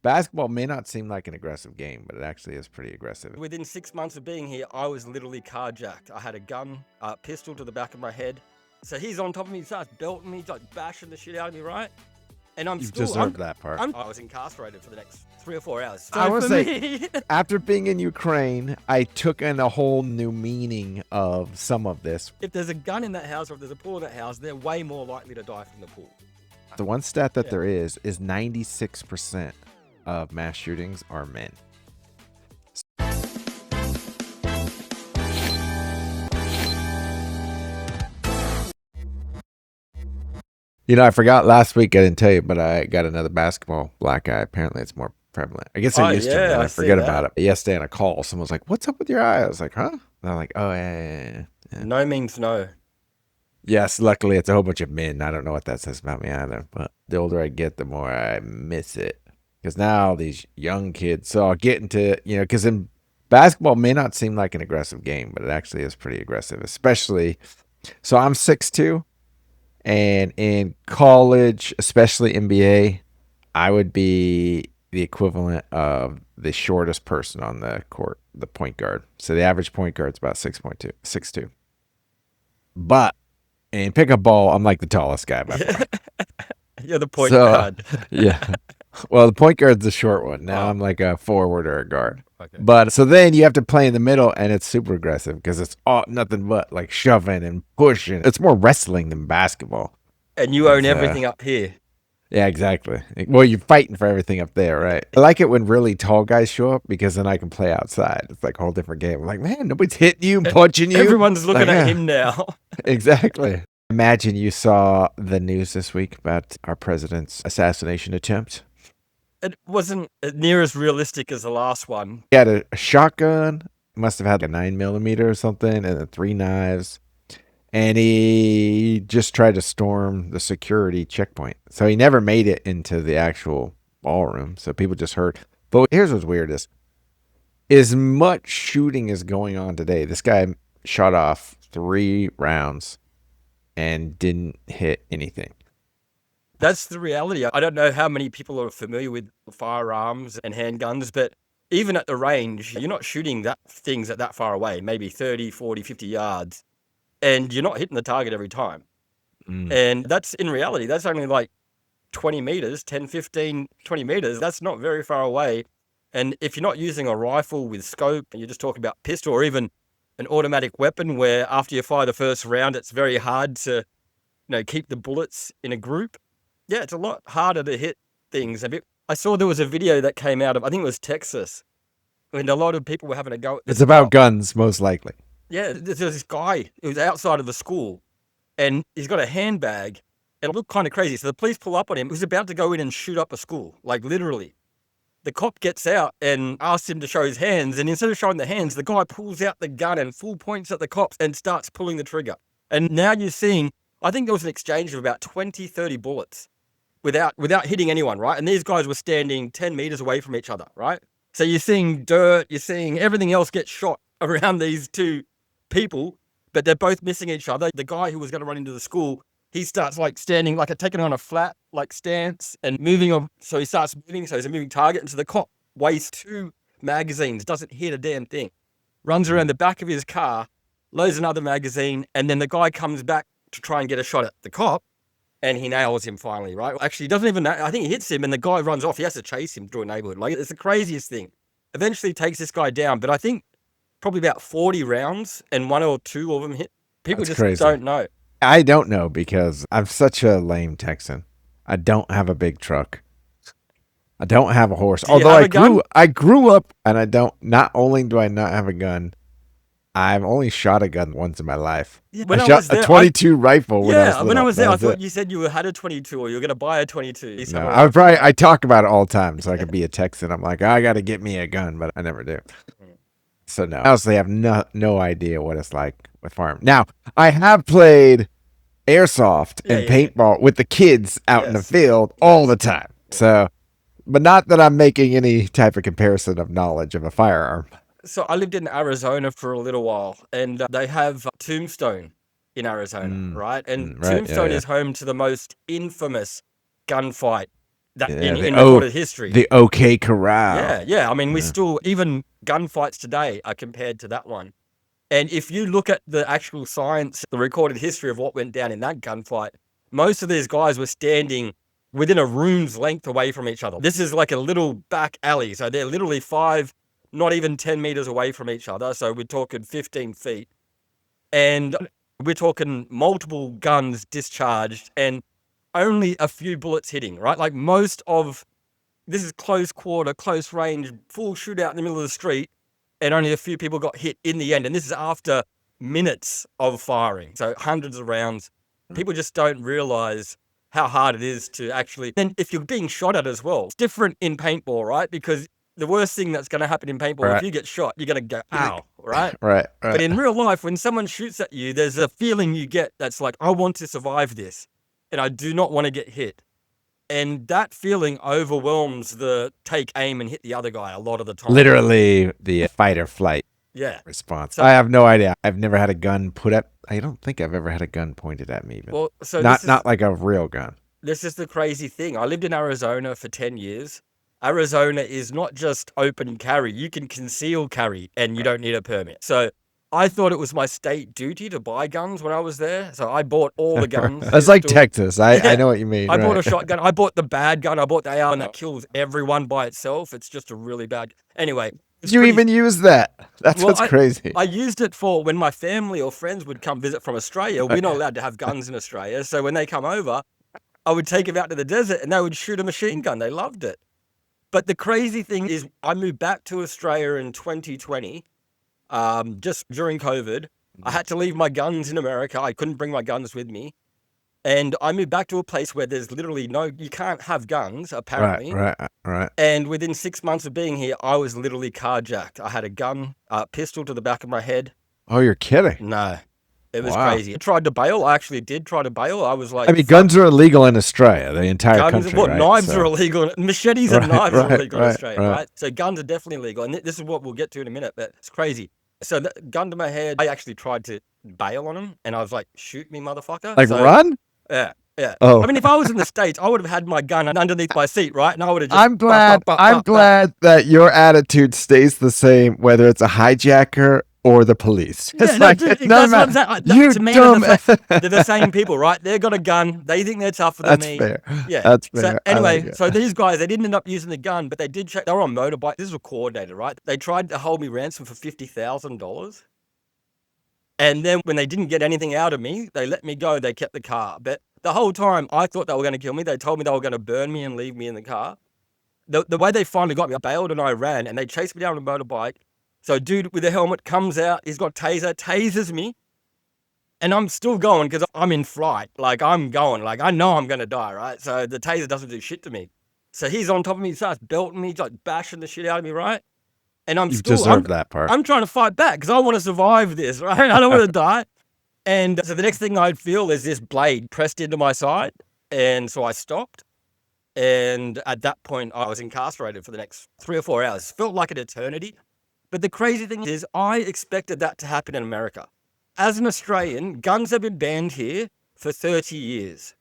Basketball may not seem like an aggressive game, but it actually is pretty aggressive. Within 6 months of being here, I was literally carjacked. I had a gun, a pistol to the back of my head. So he's on top of me, he starts belting me, like bashing the shit out of me, right? And You deserve that part. I was incarcerated for the next 3 or 4 hours. I So would for say, me, after being in Ukraine, I took in a whole new meaning of some of this. if there's a gun in that house or if there's a pool in that house, they're way more likely to die from the pool. The one stat that there is 96% of mass shootings are men. You know, I forgot last week, I didn't tell you, but I got another basketball black eye. Apparently it's more prevalent. I guess I used to, and I forget about it. Yesterday on a call, someone was like, "What's up with your eye?" I was like, "Huh?" And I'm like, "Oh, yeah. No means no. Yes, luckily it's a whole bunch of men. I don't know what that says about me either. But the older I get, the more I miss it. Because now these young kids, so I'll get into, because in basketball may not seem like an aggressive game, but it actually is pretty aggressive, especially. So I'm 6'2", and in college, especially NBA, I would be the equivalent of the shortest person on the court, the point guard. So the average point guard is about 6'2". But in pickup ball, I'm like the tallest guy by far. You're the point guard. Yeah. Well, the point guard's the short one. Now I'm like a forward or a guard. Okay. But so then you have to play in the middle, and it's super aggressive because it's all nothing but like shoving and pushing. It's more wrestling than basketball. And you own everything up here. Yeah, exactly. Well, you're fighting for everything up there, right? I like it when really tall guys show up because then I can play outside. It's like a whole different game. I'm like, man, nobody's hitting you, punching you. Everyone's looking at him now. Exactly. Imagine you saw the news this week about our president's assassination attempt. It wasn't near as realistic as the last one. He had a shotgun, must have had a 9mm or something, and then 3 knives. And he just tried to storm the security checkpoint. So he never made it into the actual ballroom. So people just heard. But here's what's weird is, as much shooting is going on today, this guy shot off 3 rounds and didn't hit anything. That's the reality. I don't know how many people are familiar with firearms and handguns, but even at the range, you're not shooting things at that far away, maybe 30, 40, 50 yards. And you're not hitting the target every time. And that's, in reality, that's only like 20 meters, 10, 15, 20 meters. That's not very far away. And if you're not using a rifle with scope, and you're just talking about pistol or even an automatic weapon where after you fire the first round, it's very hard to, keep the bullets in a group. Yeah, it's a lot harder to hit things. I saw there was a video that came out of, I think it was Texas, and a lot of people were having a go at this. It's about guns, most likely. Yeah, there's this guy who's outside of the school, and he's got a handbag, and it looked kind of crazy. So the police pull up on him. He's about to go in and shoot up a school, like literally. The cop gets out and asks him to show his hands, and instead of showing the hands, the guy pulls out the gun and full points at the cops and starts pulling the trigger. And now you're seeing, I think there was an exchange of about 20, 30 bullets without hitting anyone, right? And these guys were standing 10 meters away from each other, right? So you're seeing dirt, you're seeing everything else get shot around these two people, but they're both missing each other. The guy who was going to run into the school, he starts like standing, like taking on a flat like stance and moving on. So he starts moving, so he's a moving target. And so the cop wastes 2 magazines, doesn't hit a damn thing, runs around the back of his car, loads another magazine, and then the guy comes back to try and get a shot at the cop, and he nails him finally, right? Actually, he doesn't even know. I think he hits him, and the guy runs off. He has to chase him through a neighborhood. Like, it's the craziest thing. Eventually takes this guy down, but I think probably about 40 rounds, and 1 or 2 of them hit. People just don't know. I don't know because I'm such a lame Texan. I don't have a big truck. I don't have a horse. Although I grew up, and not only do I not have a gun, I've only shot a gun once in my life. Yeah, I shot a 22 rifle when I was little. When I was there, I thought you said you had a 22 or you were going to buy a 22. No, I talk about it all the time so I could be a Texan. I'm like, I got to get me a gun, but I never do. So no, I honestly have no idea what it's like with farm. Now, I have played airsoft and paintball with the kids out in the field all the time. So, but not that I'm making any type of comparison of knowledge of a firearm. So I lived in Arizona for a little while, and they have Tombstone in Arizona, right? And Tombstone is home to the most infamous gunfight that Yeah, in recorded history. The OK Corral. Yeah. I mean, we still, even gunfights today are compared to that one. And if you look at the actual science, the recorded history of what went down in that gunfight, most of these guys were standing within a room's length away from each other. This is like a little back alley. So they're literally 5, not even 10 meters away from each other. So we're talking 15 feet. And we're talking multiple guns discharged and only a few bullets hitting, right? Like this is close quarter, close range, full shootout in the middle of the street, and only a few people got hit in the end. And this is after minutes of firing. So hundreds of rounds. People just don't realize how hard it is to actually, and if you're being shot at as well, it's different in paintball, right? Because the worst thing that's going to happen in paintball, if you get shot, you're going to go, ow, right? Right. But in real life, when someone shoots at you, there's a feeling you get that's like, I want to survive this, and I do not want to get hit. And that feeling overwhelms the take aim and hit the other guy a lot of the time. Literally the fight or flight response. So, I have no idea. I've never had a gun put at. I don't think I've ever had a gun pointed at me. Even. Well, so not like a real gun. This is the crazy thing. I lived in Arizona for 10 years. Arizona is not just open carry. You can conceal carry and you don't need a permit. So I thought it was my state duty to buy guns when I was there. So I bought all the guns. That's like Texas. I know what you mean. I bought a shotgun. I bought the bad gun. I bought the AR that kills everyone by itself. It's just a really bad. Anyway. Did you even use that? That's what's crazy. I used it for when my family or friends would come visit from Australia. We're not allowed to have guns in Australia. So when they come over, I would take them out to the desert and they would shoot a machine gun. They loved it. But the crazy thing is I moved back to Australia in 2020, just during COVID. I had to leave my guns in America. I couldn't bring my guns with me. And I moved back to a place where there's literally you can't have guns, apparently. Right. And within 6 months of being here, I was literally carjacked. I had a gun, pistol to the back of my head. Oh, you're kidding. No. It was crazy. I tried to bail. I actually did try to bail. I was like... I mean, guns are illegal in Australia, the entire country, right? Knives are illegal. Machetes and knives are illegal in Australia, right? So guns are definitely illegal. And this is what we'll get to in a minute, but it's crazy. So gun to my head, I actually tried to bail on him, and I was like, shoot me, motherfucker. Like, run? Yeah. Oh. I mean, if I was in the States, I would have had my gun underneath my seat, right? And I would have just... I'm glad that your attitude stays the same, whether it's a hijacker or the police. Yeah, it's like, it doesn't matter. You dumb. They're the same people, right? They've got a gun. They think they're tougher than me. Fair. Yeah. That's fair. So anyway, so these guys, they didn't end up using the gun, but they did check. They were on motorbike. This was coordinated, right? They tried to hold me ransom for $50,000. And then when they didn't get anything out of me, they let me go. They kept the car. But the whole time, I thought they were going to kill me. They told me they were going to burn me and leave me in the car. The way they finally got me, I bailed and I ran, and they chased me down on a motorbike. So dude with the helmet comes out, he's got tasers me, and I'm still going because I'm in flight. Like, I'm going. Like, I know I'm going to die, right? So the taser doesn't do shit to me. So he's on top of me, he starts belting me, like bashing the shit out of me, right? And I'm that part. I'm trying to fight back because I want to survive this, right? I don't want to die. And so the next thing I'd feel is this blade pressed into my side. And so I stopped. And at that point, I was incarcerated for the next 3 or 4 hours. Felt like an eternity. But the crazy thing is, I expected that to happen in America. As an Australian, guns have been banned here for 30 years.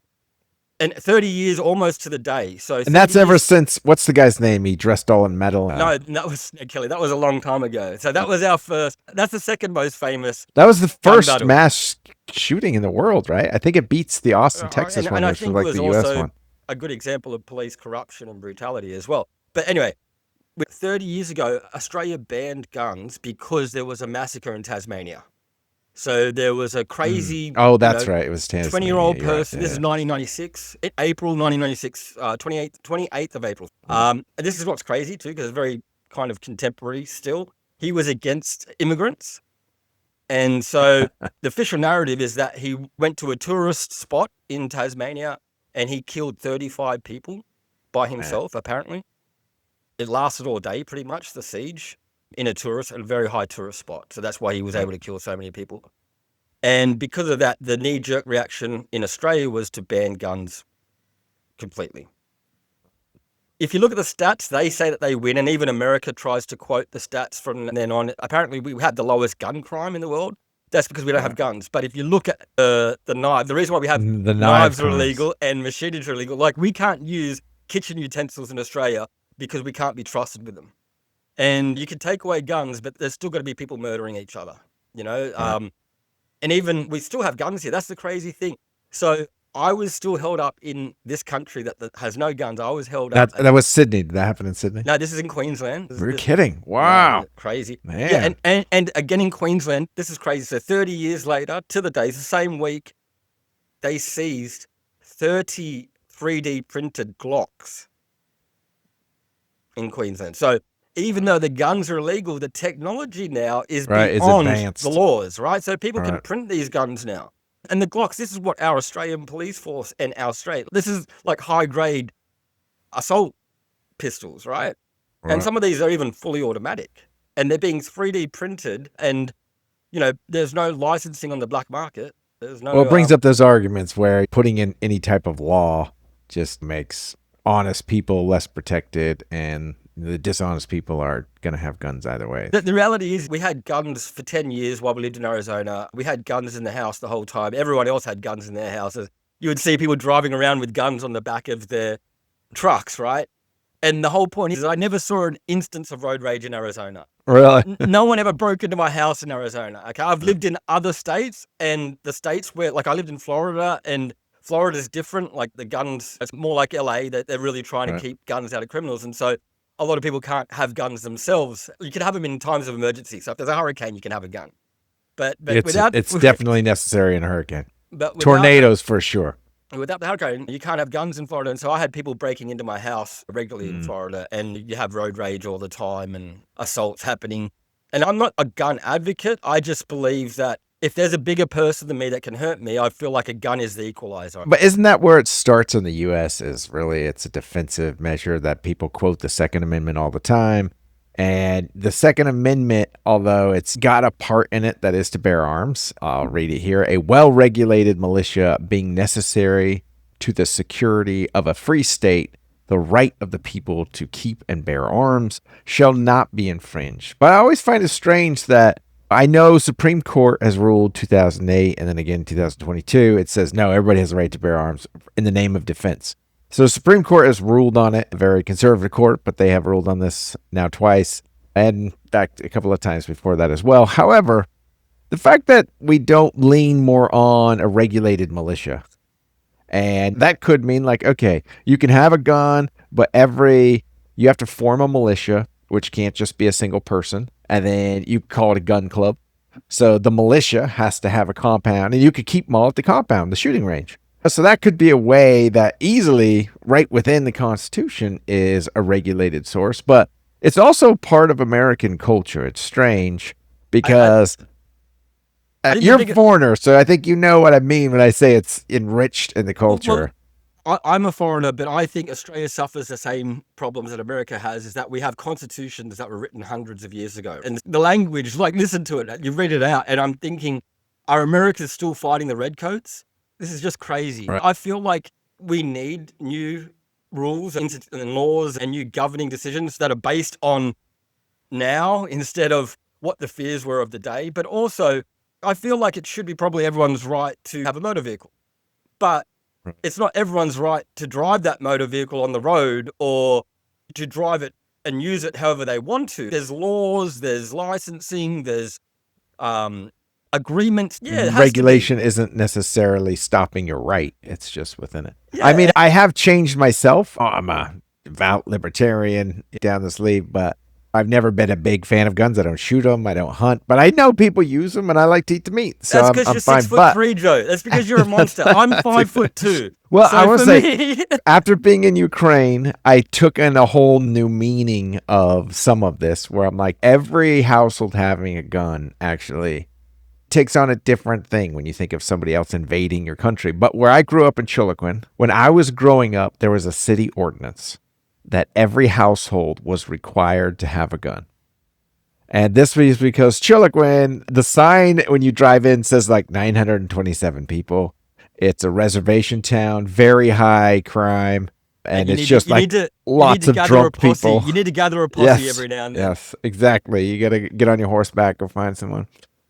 And 30 years almost to the day. And that's ever since, what's the guy's name? He dressed all in metal. No, that was Snake Kelly. That was a long time ago. So that was our first, that's the second most famous. That was the first mass shooting in the world, right? I think it beats the Austin, Texas one, which was like the US one. A good example of police corruption and brutality as well. But anyway, 30 years ago, Australia banned guns because there was a massacre in Tasmania. So there was a crazy... Oh, that's right. It was Tasmania. 20-year-old person. Right. This is 1996. April 1996, 28th of April. And this is what's crazy, too, because it's very kind of contemporary still. He was against immigrants. And so the official narrative is that he went to a tourist spot in Tasmania and he killed 35 people by himself, apparently. It lasted all day, pretty much, the siege. In a very high tourist spot. So that's why he was able to kill so many people. And because of that, the knee-jerk reaction in Australia was to ban guns completely. If you look at the stats, they say that they win, and even America tries to quote the stats from then on. Apparently, we have the lowest gun crime in the world. That's because we don't have guns. But if you look at the knife, the reason why we have knives are illegal and machetes are illegal, like we can't use kitchen utensils in Australia because we can't be trusted with them. And you can take away guns, but there's still got to be people murdering each other, you know? Right. And even we still have guns here. That's the crazy thing. So I was still held up in this country that has no guns. I was held up. That was Sydney. Did that happen in Sydney? No, this is in Queensland. You're kidding. Wow. No, crazy. Man. Yeah, and again in Queensland, this is crazy. So 30 years later, to the days, the same week, they seized 30 3D printed Glocks in Queensland. So even though the guns are illegal, the technology now is beyond the laws, right? So people can print these guns now. And the Glocks, this is what our Australian police force and our state, this is like high-grade assault pistols, right? And some of these are even fully automatic. And they're being 3D printed and, you know, there's no licensing on the black market. There's no... Well, it brings up those arguments where putting in any type of law just makes honest people less protected and the dishonest people are going to have guns either way. The reality is we had guns for 10 years while we lived in Arizona. We had guns in the house the whole time. Everyone else had guns in their houses. You would see people driving around with guns on the back of their trucks, right? And the whole point is I never saw an instance of road rage in Arizona. Really? No one ever broke into my house in Arizona. Okay, I've lived in other states, and the states where, like, I lived in Florida, and Florida's different. Like, the guns, it's more like LA, that they're really trying to keep guns out of criminals. And so a lot of people can't have guns themselves. You can have them in times of emergency. So if there's a hurricane, you can have a gun. But it's definitely necessary in a hurricane. But tornadoes for sure. Without the hurricane, you can't have guns in Florida. And so I had people breaking into my house regularly in Florida, and you have road rage all the time and assaults happening. And I'm not a gun advocate. I just believe that if there's a bigger person than me that can hurt me, I feel like a gun is the equalizer. But isn't that where it starts in the U.S. is really it's a defensive measure that people quote the Second Amendment all the time. And the Second Amendment, although it's got a part in it that is to bear arms, I'll read it here. A well-regulated militia being necessary to the security of a free state, the right of the people to keep and bear arms shall not be infringed. But I always find it strange that I know Supreme Court has ruled 2008 and then again 2022. It says, no, everybody has the right to bear arms in the name of defense. So the Supreme Court has ruled on it, a very conservative court, but they have ruled on this now twice, and in fact, a couple of times before that as well. However, the fact that we don't lean more on a regulated militia, and that could mean like, okay, you can have a gun, but you have to form a militia, which can't just be a single person, and then you call it a gun club. So the militia has to have a compound, and you could keep them all at the compound, the shooting range. So that could be a way that easily, right within the Constitution, is a regulated source. But it's also part of American culture. It's strange because you're a foreigner, so I think you know what I mean when I say it's enriched in the culture. Well, I'm a foreigner, but I think Australia suffers the same problems that America has, is that we have constitutions that were written hundreds of years ago. And the language, like, listen to it, you read it out, and I'm thinking, are Americans still fighting the redcoats? This is just crazy. Right. I feel like we need new rules and laws and new governing decisions that are based on now instead of what the fears were of the day. But also, I feel like it should be probably everyone's right to have a motor vehicle. But it's not everyone's right to drive that motor vehicle on the road or to drive it and use it however they want to. There's laws, there's licensing, there's agreements. Yeah, regulation isn't necessarily stopping your right. It's just within it. Yeah. I mean, I have changed myself. I'm a devout libertarian down the sleeve, but I've never been a big fan of guns. I don't shoot them. I don't hunt, but I know people use them, and I like to eat the meat. So that's because you're 6'3", Joe. That's because you're a monster. I'm 5'2". Well, so I will say, after being in Ukraine, I took in a whole new meaning of some of this, where I'm like, every household having a gun actually takes on a different thing when you think of somebody else invading your country. But where I grew up in Chiloquin, when I was growing up, there was a city ordinance that every household was required to have a gun. And this was because Chiloquin, the sign when you drive in says like 927 people. It's a reservation town, very high crime. And it's just like lots of drunk people. You need to gather a posse every now and then. Yes, exactly. You got to get on your horseback or find someone.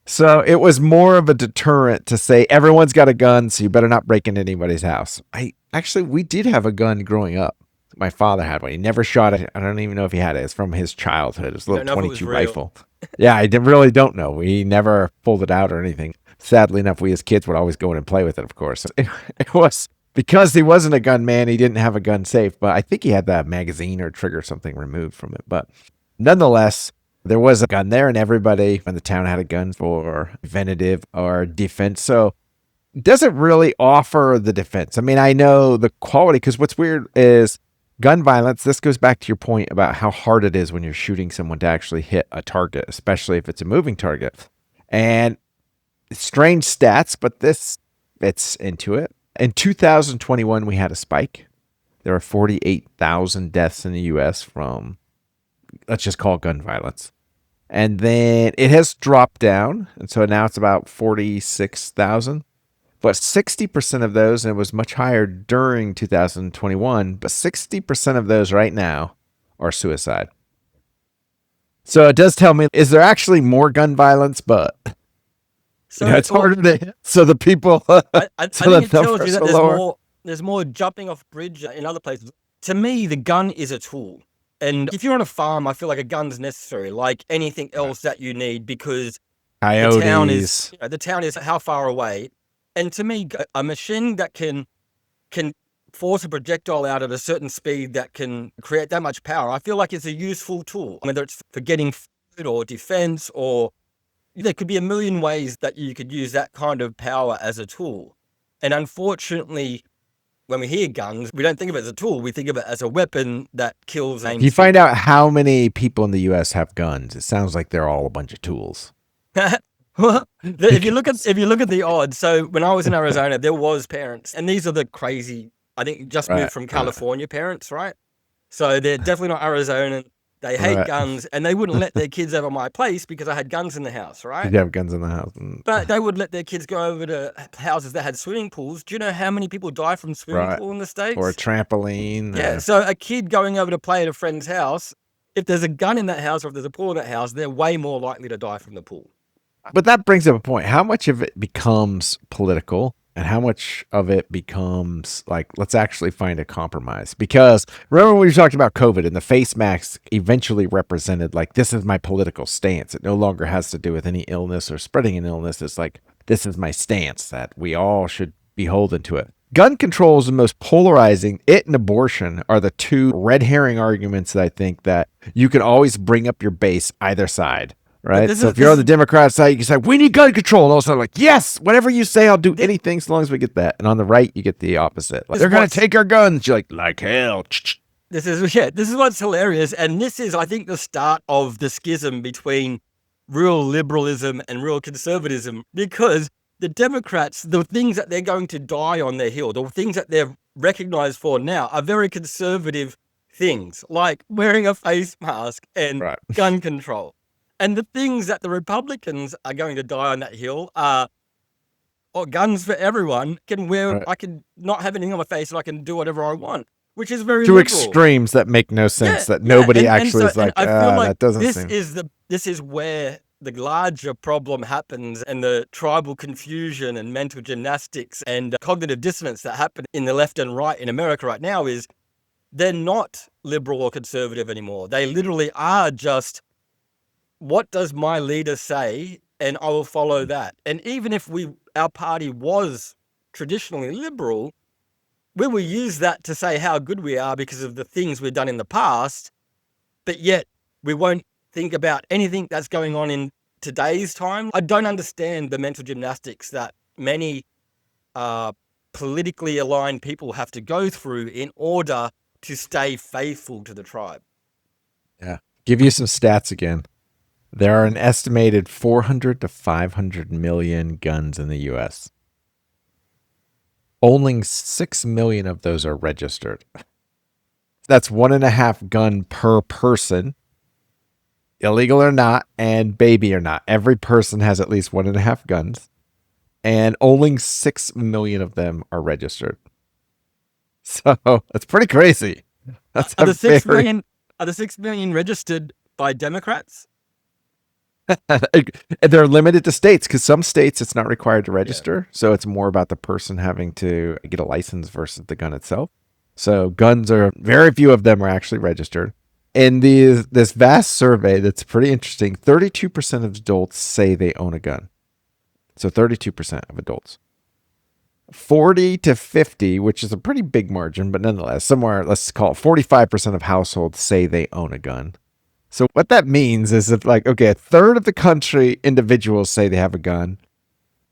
So it was more of a deterrent to say everyone's got a gun, so you better not break into anybody's house. We did have a gun growing up. My father had one. He never shot it. I don't even know if he had it. It's from his childhood. It was a You little don't know if it was 22 real. rifle. Yeah, really don't know. We never pulled it out or anything. Sadly enough, we as kids would always go in and play with it, of course. It was because he wasn't a gun man, he didn't have a gun safe, but I think he had that magazine or trigger something removed from it. But nonetheless, there was a gun there, and everybody in the town had a gun for preventative or defense. So it doesn't really offer the defense. I mean, I know the quality, because what's weird is gun violence. This goes back to your point about how hard it is when you're shooting someone to actually hit a target, especially if it's a moving target. And strange stats, but this fits into it. In 2021, we had a spike. There were 48,000 deaths in the U.S. from, let's just call it gun violence. And then it has dropped down. And so now it's about 46,000. But 60% of those, and it was much higher during 2021, but 60% of those right now are suicide. So it does tell me, is there actually more gun violence? But So it's harder to hit. So the people, I think it tells you that there's more jumping off bridge in other places. To me, the gun is a tool. And if you're on a farm, I feel like a gun's necessary, like anything else that you need, because coyotes. the town is how far away. And to me, a machine that can force a projectile out at a certain speed that can create that much power, I feel like it's a useful tool. Whether it's for getting food or defense, or there could be a million ways that you could use that kind of power as a tool. And unfortunately, when we hear guns, we don't think of it as a tool. We think of it as a weapon that kills. You find out how many people in the U.S. have guns. It sounds like they're all a bunch of tools. If you look at the odds, so when I was in Arizona, there was parents, and these are the crazy, I think just moved from California parents, right? So they're definitely not Arizonan. They hate guns, and they wouldn't let their kids over my place because I had guns in the house, right? You have guns in the house. But they would let their kids go over to houses that had swimming pools. Do you know how many people die from swimming pool in the States? Or a trampoline. Yeah, so a kid going over to play at a friend's house, if there's a gun in that house or if there's a pool in that house, they're way more likely to die from the pool. But that brings up a point. How much of it becomes political and how much of it becomes like, let's actually find a compromise? Because remember when we talked about COVID and the face masks eventually represented like, this is my political stance. It no longer has to do with any illness or spreading an illness. It's like, this is my stance that we all should be beholden to it. Gun control is the most polarizing. It and abortion are the two red herring arguments that I think that you can always bring up your base either side. Right. So if you're on the Democrat side, you can say, we need gun control. And all of a sudden, like, yes, whatever you say, I'll do anything as long as we get that. And on the right, you get the opposite. Like, they're going to take our guns. You're like hell. This is what's hilarious. And this is, I think, the start of the schism between real liberalism and real conservatism, because the Democrats, the things that they're going to die on their hill, the things that they're recognized for now are very conservative things, like wearing a face mask and gun control. And the things that the Republicans are going to die on that hill are guns for everyone. I can not have anything on my face and I can do whatever I want, which is very liberal. Extremes that make no sense. That nobody actually is like, that doesn't seem. This is where the larger problem happens, and the tribal confusion and mental gymnastics and cognitive dissonance that happen in the left and right in America right now is they're not liberal or conservative anymore. They literally are just, what does my leader say? And I will follow that. And even if our party was traditionally liberal, we will use that to say how good we are because of the things we've done in the past, but yet we won't think about anything that's going on in today's time. I don't understand the mental gymnastics that many politically aligned people have to go through in order to stay faithful to the tribe. Yeah. Give you some stats again. There are an estimated 400 to 500 million guns in the U.S. Only 6 million of those are registered. That's 1.5 gun per person, illegal or not, and baby or not. Every person has at least 1.5 guns, and only 6 million of them are registered. So that's pretty crazy. That's are the 6 million registered by Democrats? They're limited to states, because some states it's not required to register. So it's more about the person having to get a license versus the gun itself. So guns are, very few of them are actually registered. In this vast survey that's pretty interesting, 32% of adults say they own a gun. So 32% of adults. 40 to 50, which is a pretty big margin, but nonetheless, somewhere, let's call it 45% of households say they own a gun. So what that means is if like, okay, a third of the country individuals say they have a gun.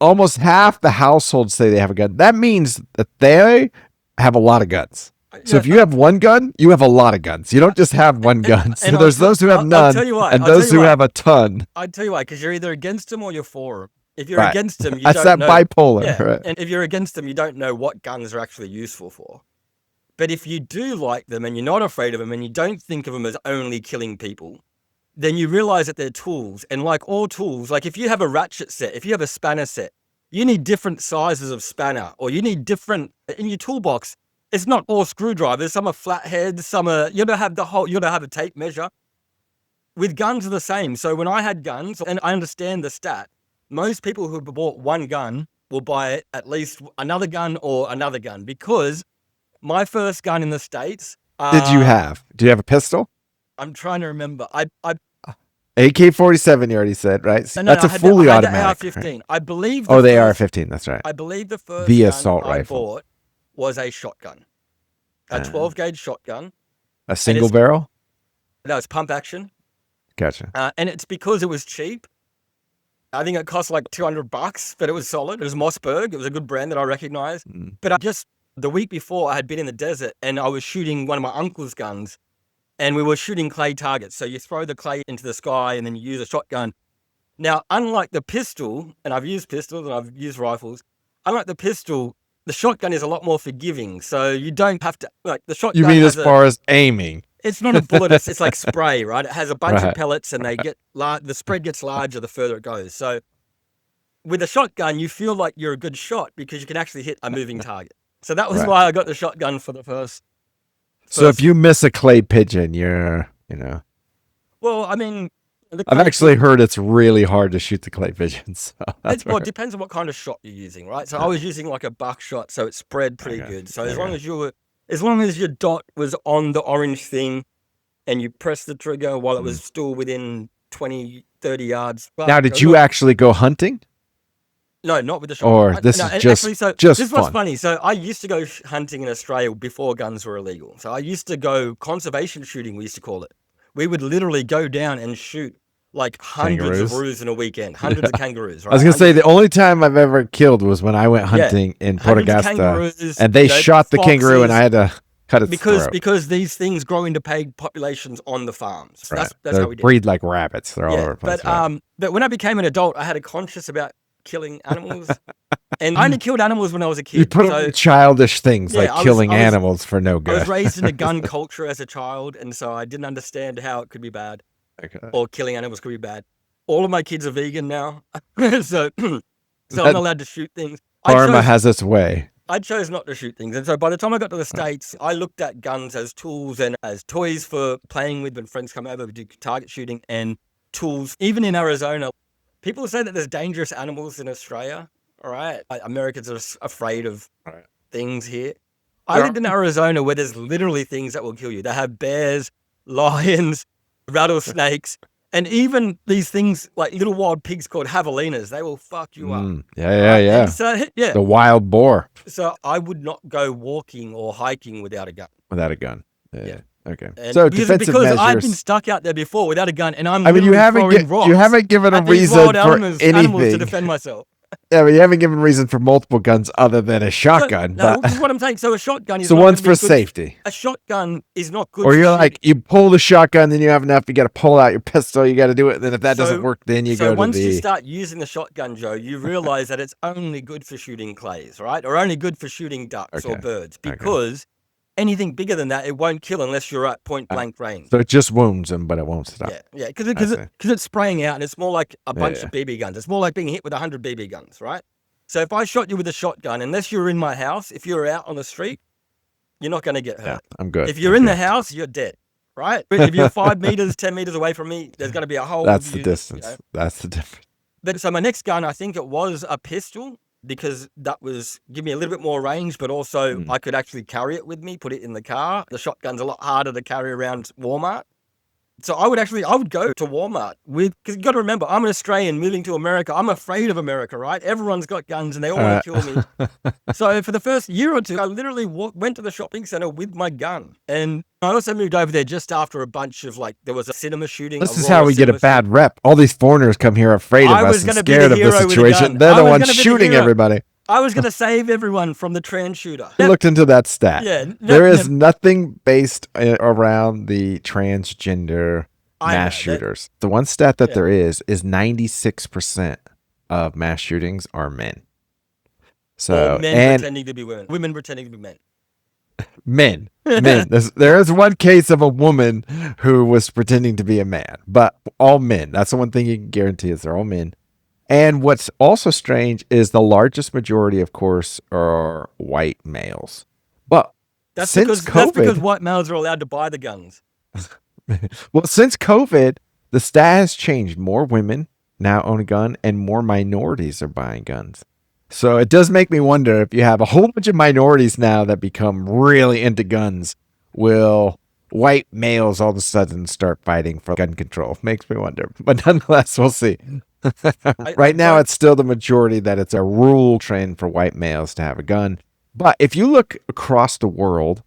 Almost half the households say they have a gun. That means that they have a lot of guns. So if you have one gun, you have a lot of guns. You don't just have one gun. So there's those who have none and those who have a ton. I'll tell you why, because you're either against them or you're for them. If you're against them, you That's don't know. That's that bipolar. Yeah, right? And if you're against them, you don't know what guns are actually useful for. But if you do like them and you're not afraid of them and you don't think of them as only killing people, then you realize that they're tools. And like all tools, like if you have a ratchet set, if you have a spanner set, you need different sizes of spanner, or you need different in your toolbox. It's not all screwdrivers. Some are flatheads. Some are, you gotta have a tape measure. With guns are the same. So when I had guns, and I understand the stat, most people who bought one gun will buy at least another gun or another gun, because my first gun in the States. Did you have? Do you have a pistol? I'm trying to remember. AK-47, you already said, right? No, that's a fully automatic. The AR-15. Right? I believe. The AR-15. That's right. I believe the first the gun assault I rifle bought was a shotgun, a 12-gauge shotgun. A single barrel? No, it's pump action. Gotcha. And it's because it was cheap. I think it cost like $200, but it was solid. It was Mossberg. It was a good brand that I recognized. But the week before, I had been in the desert and I was shooting one of my uncle's guns, and we were shooting clay targets. So you throw the clay into the sky and then you use a shotgun. Now, unlike the pistol, and I've used pistols and I've used rifles, unlike the pistol, the shotgun is a lot more forgiving. So you don't have to, like the shotgun. You mean as far as aiming? It's not a bullet. It's like spray, right? It has a bunch of pellets and they get the spread gets larger the further it goes. So with a shotgun, you feel like you're a good shot because you can actually hit a moving target. So that was why I got the shotgun for the first. So if you miss a clay pigeon, you're, Well, I mean, I've actually heard it's really hard to shoot the clay pigeons. So it depends on what kind of shot you're using, right? So I was using like a buckshot, so it spread pretty good. So as long as your dot was on the orange thing and you pressed the trigger while it was still within 20, 30 yards. Now, did you actually go hunting? No, not with the shotgun. Or this is just this is fun. What's funny. So I used to go hunting in Australia before guns were illegal. So I used to go conservation shooting, we used to call it. We would literally go down and shoot like hundreds of roos in a weekend, hundreds of kangaroos. Right? I was going to say the only time I've ever killed was when I went hunting in Port Augusta, and they shot the kangaroo and I had to cut its throat. Because these things grow into paid populations on the farms. So that's how we do. Breed like rabbits. They're all over the place. But when I became an adult, I had a conscience about killing animals. And I only killed animals when I was a kid. You put on childish things like killing animals for no good. I was raised in a gun culture as a child, and so I didn't understand how it could be bad. Or killing animals could be bad. All of my kids are vegan now. so I'm not allowed to shoot things. Karma has its way. I chose not to shoot things. And so by the time I got to the States, I looked at guns as tools and as toys for playing with when friends come over. We do target shooting and tools. Even in Arizona, people say that there's dangerous animals in Australia. All right. Americans are afraid of things here. I lived in Arizona where there's literally things that will kill you. They have bears, lions, rattlesnakes, and even these things like little wild pigs called javelinas. They will fuck you up. Yeah. So, the wild boar. So I would not go walking or hiking without a gun. Yeah. Okay. And so because measures. I've been stuck out there before without a gun, and you haven't given a reason for animals to defend myself. Yeah, but you haven't given a reason for multiple guns other than a shotgun. No, this is what I'm saying. So a shotgun is so one's for safety. A shotgun is not good. Or you're like, you pull the shotgun, then you have enough. You got to pull out your pistol. You got to do it. Then if that doesn't work, then you go to the. So once you start using the shotgun, Joe, you realize that it's only good for shooting clays, right? Or only good for shooting ducks or birds, because anything bigger than that, it won't kill unless you're at point blank range. So it just wounds them, but it won't stop. Yeah, because it's spraying out, and it's more like a bunch of BB guns. It's more like being hit with 100 BB guns, right? So if I shot you with a shotgun, unless you're in my house, if you're out on the street, you're not going to get hurt. Yeah, I'm good. If you're in the house, you're dead, right? If you're 5 meters, 10 meters away from me, there's going to be a hole. That's the distance. That's the difference. But so my next gun, I think it was a pistol. because that was give me a little bit more range, but also Mm. I could actually carry it with me, put it in the car. The shotgun's a lot harder to carry around Walmart. So I would go to Walmart because you got to remember, I'm an Australian moving to America. I'm afraid of America, right? Everyone's got guns and they all want to kill me. So for the first year or two, I literally went to the shopping center with my gun. And I also moved over there just after a bunch of there was a cinema shooting. This is how we get a bad rep. All these foreigners come here afraid of us and scared of the situation. They're the ones shooting everybody. I was going to save everyone from the trans shooter. I looked into that stat. Yeah, there is nothing based around the transgender mass shooters. The one stat that there is 96% of mass shootings are men. So men pretending to be women pretending to be men. Men. There is one case of a woman who was pretending to be a man, but all men. That's the one thing you can guarantee is they're all men. And what's also strange is the largest majority, of course, are white males. But that's because white males are allowed to buy the guns. Well, since COVID, the stat has changed. More women now own a gun and more minorities are buying guns. So it does make me wonder if you have a whole bunch of minorities now that become really into guns, will white males all of a sudden start fighting for gun control? Makes me wonder. But nonetheless, we'll see. Right now, it's still the majority that it's a rule trend for white males to have a gun. But if you look across the world,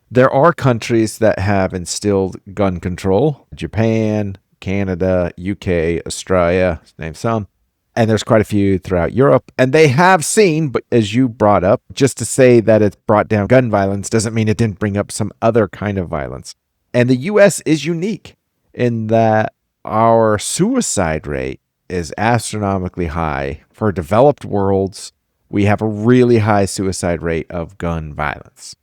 there are countries that have instilled gun control. Japan, Canada, UK, Australia, name some. And there's quite a few throughout Europe. And they have seen, but as you brought up, just to say that it's brought down gun violence doesn't mean it didn't bring up some other kind of violence. And the US is unique in that our suicide rate is astronomically high. For developed worlds, we have a really high suicide rate of gun violence.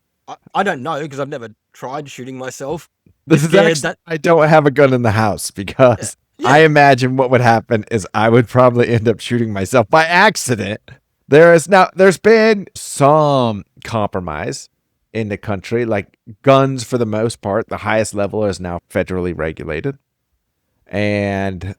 I don't know because I've never tried shooting myself. I don't have a gun in the house because I imagine what would happen is I would probably end up shooting myself by accident. There's been some compromise in the country, like guns for the most part. The highest level is now federally regulated, and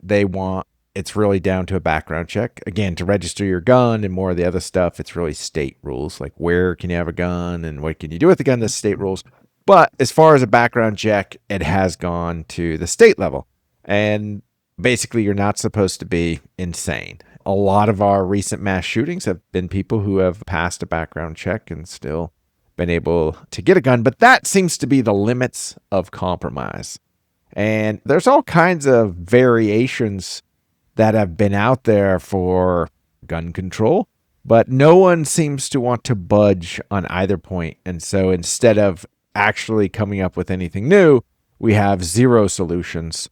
it's really down to a background check. Again, to register your gun and more of the other stuff, it's really state rules, like where can you have a gun and what can you do with the gun, the state rules. But as far as a background check, it has gone to the state level. And basically, you're not supposed to be insane. A lot of our recent mass shootings have been people who have passed a background check and still been able to get a gun. But that seems to be the limits of compromise. And there's all kinds of variations that have been out there for gun control, but no one seems to want to budge on either point. And so instead of actually coming up with anything new, we have zero solutions.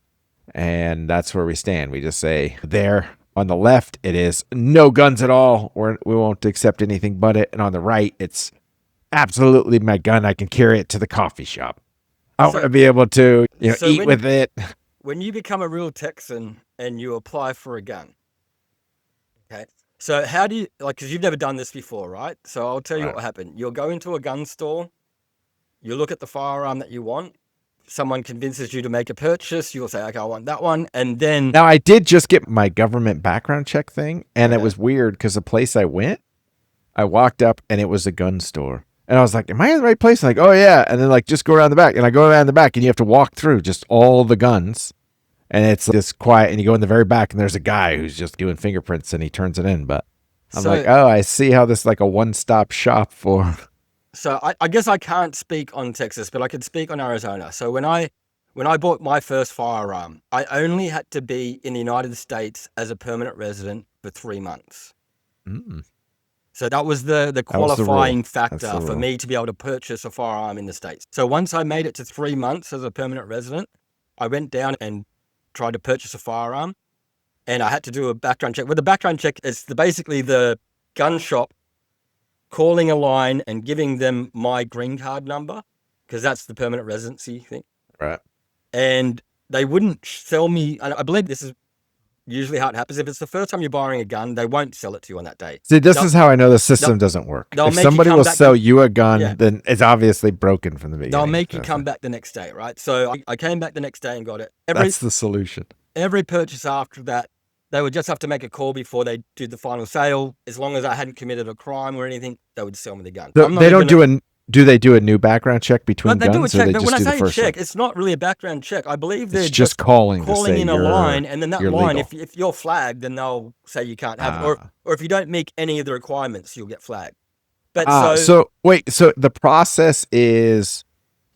And that's where we stand. We just say there on the left, it is no guns at all, or we won't accept anything but it. And on the right, it's absolutely my gun. I can carry it to the coffee shop. I want to be able to eat with it. When you become a real Texan and you apply for a gun, okay? So how do you, because you've never done this before, right? So I'll tell you what will happen. You'll go into a gun store, you look at the firearm that you want, someone convinces you to make a purchase, you'll say, okay, I want that one, and then... Now, I did just get my government background check thing, and it was weird because the place I went, I walked up and it was a gun store. And I was like, am I in the right place? Like, oh yeah. And then just go around the back. And I go around the back and you have to walk through just all the guns. And it's just quiet. And you go in the very back and there's a guy who's just doing fingerprints and he turns it in. But I'm like, oh, I see how this is like a one-stop shop for... So I guess I can't speak on Texas, but I can speak on Arizona. So when I bought my first firearm, I only had to be in the United States as a permanent resident for 3 months. Mm. So that was the qualifying factor for me to be able to purchase a firearm in the States. So once I made it to 3 months as a permanent resident, I went down and tried to purchase a firearm, and I had to do a background check. Well, the background check is basically the gun shop calling a line and giving them my green card number, because that's the permanent residency thing. Right. And they wouldn't sell me, and I believe this is usually how it happens. If it's the first time you're buying a gun, they won't sell it to you on that day. See, this is how I know the system doesn't work. If somebody will sell you a gun, then it's obviously broken from the beginning. They'll make you come back the next day, right? So I came back the next day and got it. That's the solution. Every purchase after that, They would just have to make a call before they do the final sale. As long as I hadn't committed a crime or anything, they would sell me the gun. So they don't do they do a new background check between they guns? Do a check, or they but just when I do the say first check, one? it's not really a background check. I believe they're It's just calling in a line, and then that line, legal. if you're flagged, then they'll say you can't have it. Or if you don't meet any of the requirements, you'll get flagged. But so the process is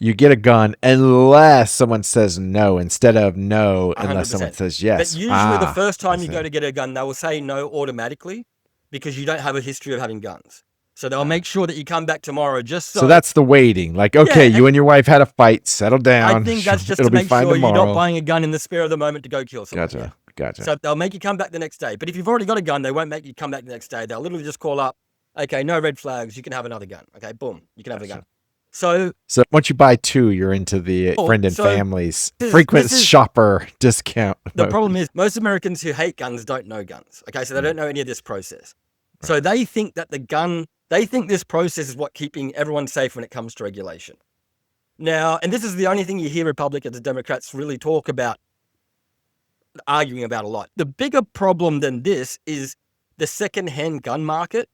you get a gun unless someone says no instead of no unless 100%. Someone says yes. But usually the first time you go to get a gun, they will say no automatically because you don't have a history of having guns. So they'll make sure that you come back tomorrow just so. So that's the waiting. Like, okay, you and your wife had a fight, settle down. I think that's just to make sure you're not buying a gun in the spur of the moment to go kill someone. Gotcha. So they'll make you come back the next day. But if you've already got a gun, they won't make you come back the next day. They'll literally just call up, okay, no red flags, you can have another gun. Okay, boom, you can have a gun. So once you buy two, you're into the friend and family's frequent shopper discount. The problem is most Americans who hate guns don't know guns. Okay, so they don't know any of this process. Right. So they think that they think this process is what keeping everyone safe when it comes to regulation. Now, and this is the only thing you hear Republicans and Democrats really talk about, arguing about a lot. The bigger problem than this is the secondhand gun market.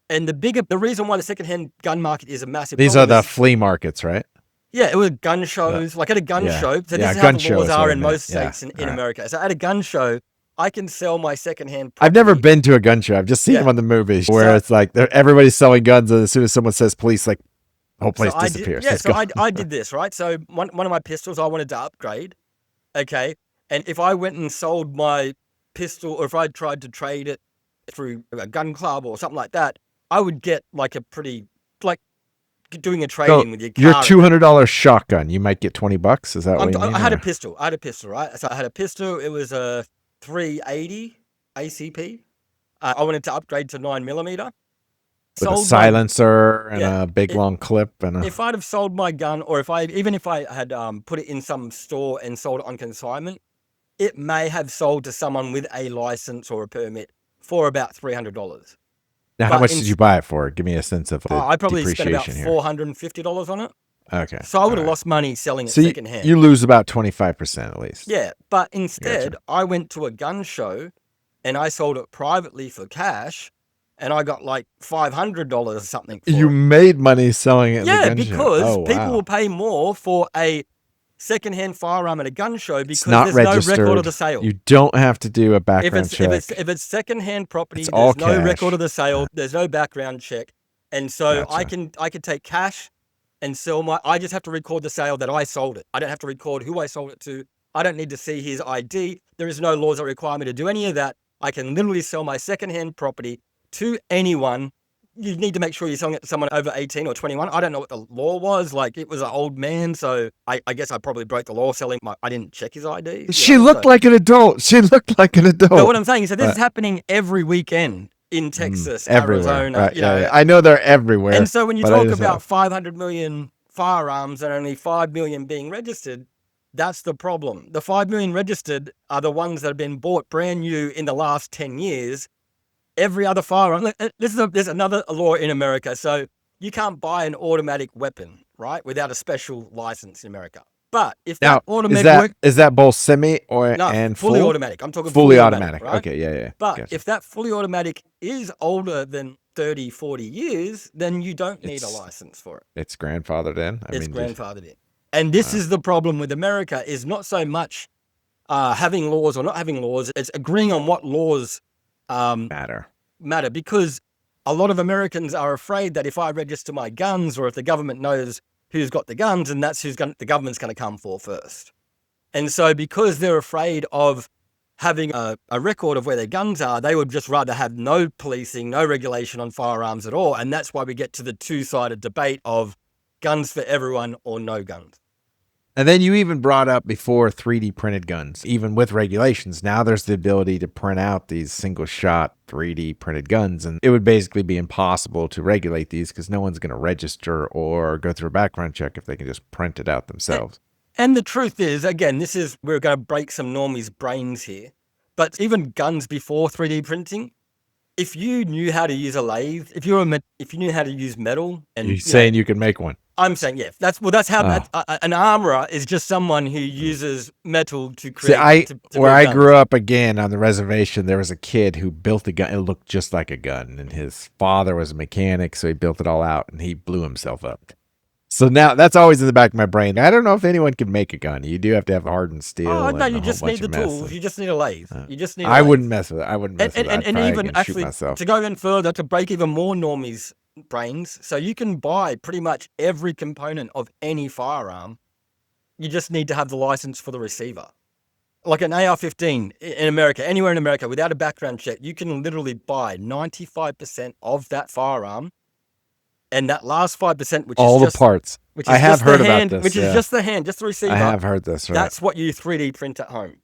And the reason why the secondhand gun market is a massive These are the flea markets, right? Yeah, it was gun shows. Like at a gun show. So this is how the laws are in most states in America. So at a gun show, I can sell my secondhand property. I've never been to a gun show. I've just seen them on the movies where it's like everybody's selling guns, and as soon as someone says police, like the whole place disappears. I did this, right? So one of my pistols I wanted to upgrade. Okay. And if I went and sold my pistol, or if I tried to trade it through a gun club or something like that, I would get like a pretty, like doing a trade-in with your car. Your $200 shotgun, you might get $20. Is that what you mean? I had a pistol, right? So I had a pistol. It was a 380 ACP. I wanted to upgrade to 9mm. With a silencer and a big long clip. If I'd have sold my gun, or if I had put it in some store and sold it on consignment, it may have sold to someone with a license or a permit for about $300. Now, how much did you buy it for? Give me a sense of the I probably spent about here. $450 on it. Okay. So I would have lost money selling it secondhand. You lose about 25% at least. Yeah, but instead, I went to a gun show and I sold it privately for cash, and I got like $500 or something for You it. made money selling it in the gun show. Because people will pay more for a secondhand firearm at a gun show because there's no record of the sale. You don't have to do a background check. If it's secondhand property, there's no record of the sale. There's no background check. And so I can take cash and sell I just have to record the sale that I sold it. I don't have to record who I sold it to. I don't need to see his ID. There is no laws that require me to do any of that. I can literally sell my secondhand property to anyone. You need to make sure you're selling it to someone over 18 or 21. I don't know what the law was. Like, it was an old man, so I guess I probably broke the law selling I didn't check his ID. She looked like an adult. But what I'm saying is that this is happening every weekend in Texas, Arizona. Right, I know they're everywhere. And so when you talk about 500 million firearms and only 5 million being registered, that's the problem. The 5 million registered are the ones that have been bought brand new in the last 10 years. Every other firearm, there's another law in America. So you can't buy an automatic weapon, right, without a special license in America. But if that automatic is that both semi and fully automatic? I'm talking fully automatic. Right? Okay, yeah. But if that fully automatic is older than 30, 40 years, then you don't need a license for it. It's grandfathered in. It's grandfathered in. And this is the problem with America, is not so much having laws or not having laws. It's agreeing on what laws matter, because a lot of Americans are afraid that if I register my guns, or if the government knows who's got the guns, and that's the government's going to come for first. And so because they're afraid of having a record of where their guns are, they would just rather have no policing, no regulation on firearms at all. And that's why we get to the two-sided debate of guns for everyone or no guns. And then you even brought up before 3D printed guns. Even with regulations, now there's the ability to print out these single shot 3D printed guns. And it would basically be impossible to regulate these because no one's going to register or go through a background check if they can just print it out themselves. And the truth is, again, we're going to break some normies' brains here, but even guns before 3D printing, if you knew how to use a lathe, if you knew how to use metal, and you're saying you could make one. I'm saying, yeah, that's how an armorer is just someone who uses metal to See, create to where build I guns. grew up again on the reservation, there was a kid who built a gun. It looked just like a gun, and his father was a mechanic, so he built it all out, and he blew himself up. So now that's always in the back of my brain. I don't know if anyone can make a gun. You do have to have hardened steel. Oh no, and you a whole just bunch need the of mess. tools. You just need a lathe. You just need. I wouldn't mess with it. I wouldn't mess with it. And I'd even shoot actually myself. to go even further, to break even more normies' brains, so you can buy pretty much every component of any firearm. You just need to have the license for the receiver. Like an AR-15 in America, anywhere in America, without a background check, you can literally buy 95% of that firearm, and that last 5%, which all is the just parts. which is I have just heard the hand, about this. which is just the hand, just the receiver. I have heard this. Right. That's what you 3D print at home,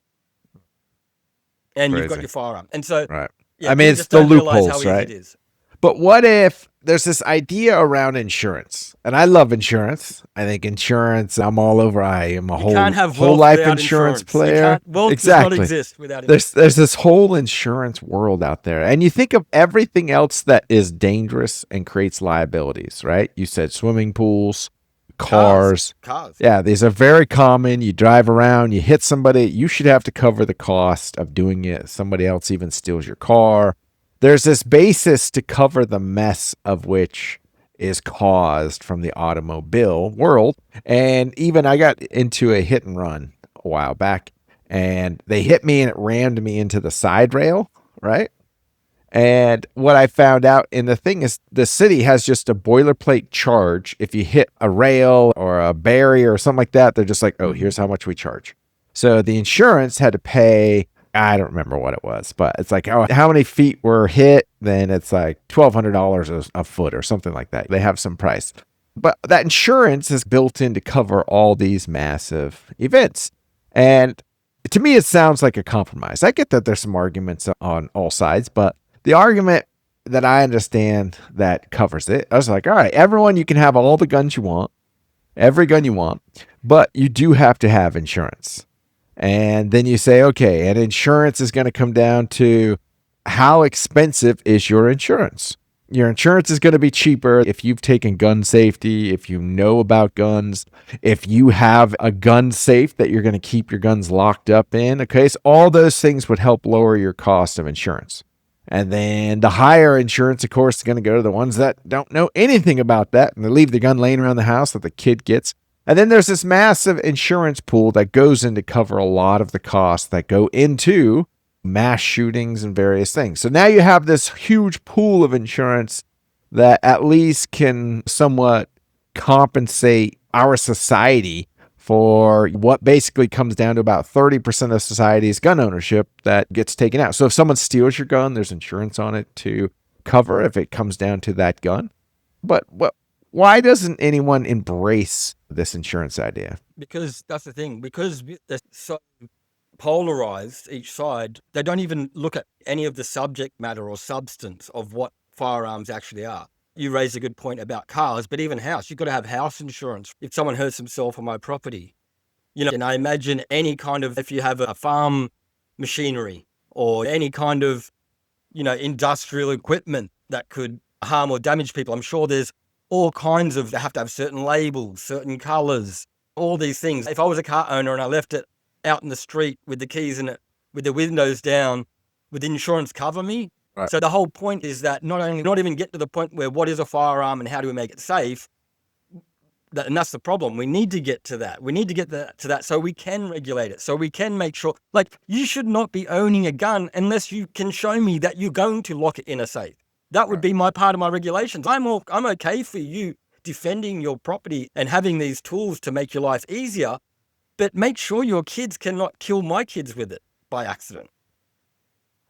and you've got Crazy. your firearm. And so, Right. yeah, I mean, people it's just the don't realize how loopholes, easy right? it is. But what if there's this idea around insurance? And I love insurance. I think insurance, I'm all over. I am a Can't have whole wealth life without insurance insurance. player. Wealth Exactly. does not exist without insurance. There's this whole insurance world out there. And you think of everything else that is dangerous and creates liabilities, right? You said swimming pools, cars. Yeah, these are very common. You drive around, you hit somebody, you should have to cover the cost of doing it. Somebody else even steals your car. There's this basis to cover the mess of which is caused from the automobile world. And even I got into a hit and run a while back, and they hit me and it rammed me into the side rail, right? And what I found out, and the thing is, the city has just a boilerplate charge. If you hit a rail or a barrier or something like that, they're just like, oh, here's how much we charge. So the insurance had to pay, I don't remember what it was, but it's like, oh, how many feet were hit? Then it's like $1,200 a foot or something like that. They have some price. But that insurance is built in to cover all these massive events. And to me, it sounds like a compromise. I get that there's some arguments on all sides, but the argument that I understand that covers it, I was like, all right, everyone, you can have all the guns you want, every gun you want, but you do have to have insurance. And then you say, okay, and insurance is going to come down to how expensive is your insurance? Your insurance is going to be cheaper if you've taken gun safety, if you know about guns, if you have a gun safe that you're going to keep your guns locked up in. Okay, so all those things would help lower your cost of insurance. And then the higher insurance, of course, is going to go to the ones that don't know anything about that, and they leave the gun laying around the house that the kid gets. And then there's this massive insurance pool that goes in to cover a lot of the costs that go into mass shootings and various things. So now you have this huge pool of insurance that at least can somewhat compensate our society for what basically comes down to about 30% of society's gun ownership that gets taken out. So if someone steals your gun, there's insurance on it to cover if it comes down to that gun. But why doesn't anyone embrace this insurance idea? Because that's the thing. Because they're so polarized, each side, they don't even look at any of the subject matter or substance of what firearms actually are. You raise a good point about cars, but even house, you've got to have house insurance if someone hurts himself on my property. You know, and I imagine any kind of, if you have a farm machinery or any kind of, industrial equipment that could harm or damage people, I'm sure there's all kinds of, they have to have certain labels, certain colors, all these things. If I was a car owner and I left it out in the street with the keys in it, with the windows down, would insurance cover me? Right. So the whole point is that not even get to the point where what is a firearm and how do we make it safe? And that's the problem. We need to get to that. We need to get to that so we can regulate it, so we can make sure, like, you should not be owning a gun unless you can show me that you're going to lock it in a safe. That would be my part of my regulations. I'm okay for you defending your property and having these tools to make your life easier, but make sure your kids cannot kill my kids with it by accident.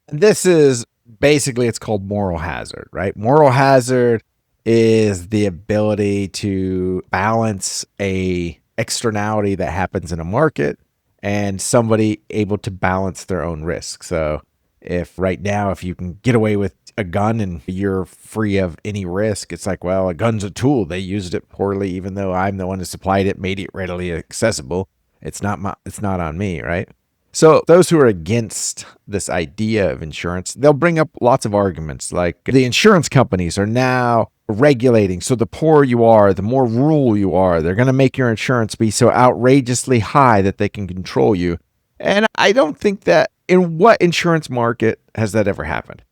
This is basically, it's called moral hazard, right? Moral hazard is the ability to balance a externality that happens in a market and somebody able to balance their own risk. So if right now, if you can get away with a gun and you're free of any risk, it's like, well, a gun's a tool. They used it poorly, even though I'm the one who supplied it, made it readily accessible. It's not on me, right? So those who are against this idea of insurance, they'll bring up lots of arguments like the insurance companies are now regulating. So the poorer you are, the more rural you are, they're going to make your insurance be so outrageously high that they can control you. And I don't think that in what insurance market has that ever happened?